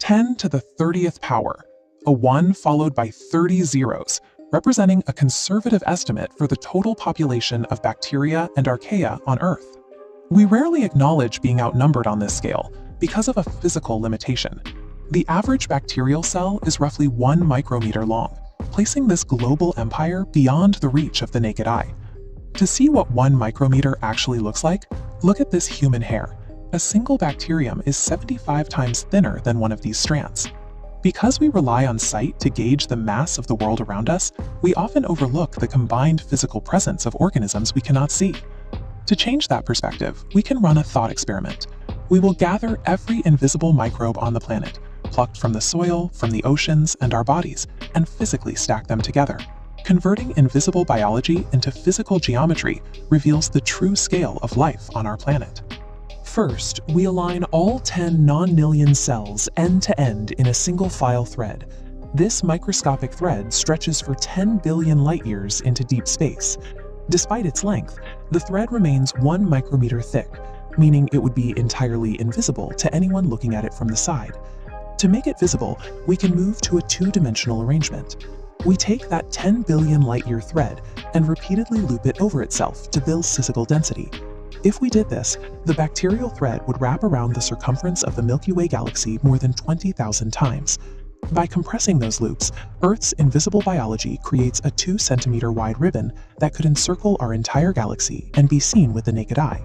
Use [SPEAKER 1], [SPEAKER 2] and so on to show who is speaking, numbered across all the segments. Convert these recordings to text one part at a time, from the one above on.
[SPEAKER 1] 10 to the 30th power, a 1 followed by 30 zeros, representing a conservative estimate for the total population of bacteria and archaea on Earth. We rarely acknowledge being outnumbered on this scale because of a physical limitation. The average bacterial cell is roughly 1 micrometer long, placing this global empire beyond the reach of the naked eye. To see what 1 micrometer actually looks like, look at this human hair. A single bacterium is 75 times thinner than one of these strands. Because we rely on sight to gauge the mass of the world around us, we often overlook the combined physical presence of organisms we cannot see. To change that perspective, we can run a thought experiment. We will gather every invisible microbe on the planet, plucked from the soil, from the oceans, and our bodies, and physically stack them together. Converting invisible biology into physical geometry reveals the true scale of life on our planet. First, we align all 10 non-nillion cells end-to-end in a single file thread. This microscopic thread stretches for 10 billion light-years into deep space. Despite its length, the thread remains 1 micrometer thick, meaning it would be entirely invisible to anyone looking at it from the side. To make it visible, we can move to a two-dimensional arrangement. We take that 10 billion light-year thread and repeatedly loop it over itself to build physical density. If we did this, the bacterial thread would wrap around the circumference of the Milky Way galaxy more than 20,000 times. By compressing those loops, Earth's invisible biology creates a 2-centimeter wide ribbon that could encircle our entire galaxy and be seen with the naked eye.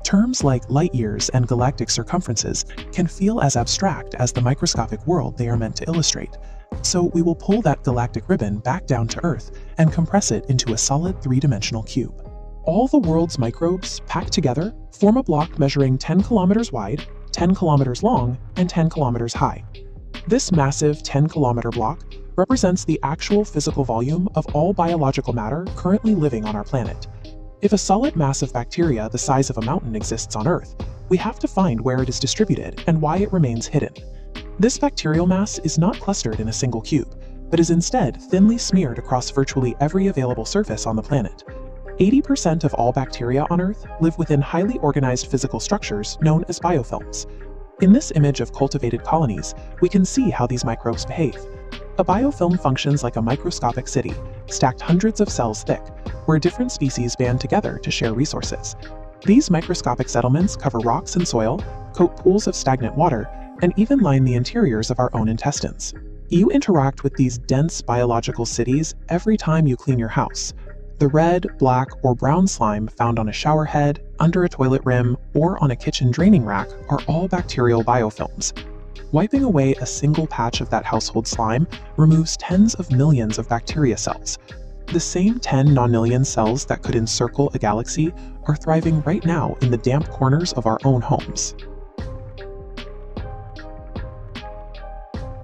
[SPEAKER 1] Terms like light years and galactic circumferences can feel as abstract as the microscopic world they are meant to illustrate. So we will pull that galactic ribbon back down to Earth and compress it into a solid 3-dimensional cube. All the world's microbes, packed together, form a block measuring 10 kilometers wide, 10 kilometers long, and 10 kilometers high. This massive 10-kilometer block represents the actual physical volume of all biological matter currently living on our planet. If a solid mass of bacteria the size of a mountain exists on Earth, we have to find where it is distributed and why it remains hidden. This bacterial mass is not clustered in a single cube, but is instead thinly smeared across virtually every available surface on the planet. 80% of all bacteria on Earth live within highly organized physical structures known as biofilms. In this image of cultivated colonies, we can see how these microbes behave. A biofilm functions like a microscopic city, stacked hundreds of cells thick, where different species band together to share resources. These microscopic settlements cover rocks and soil, coat pools of stagnant water, and even line the interiors of our own intestines. You interact with these dense biological cities every time you clean your house. The red, black, or brown slime found on a shower head, under a toilet rim, or on a kitchen draining rack are all bacterial biofilms. Wiping away a single patch of that household slime removes tens of millions of bacteria cells. The same 10 nonillion cells that could encircle a galaxy are thriving right now in the damp corners of our own homes.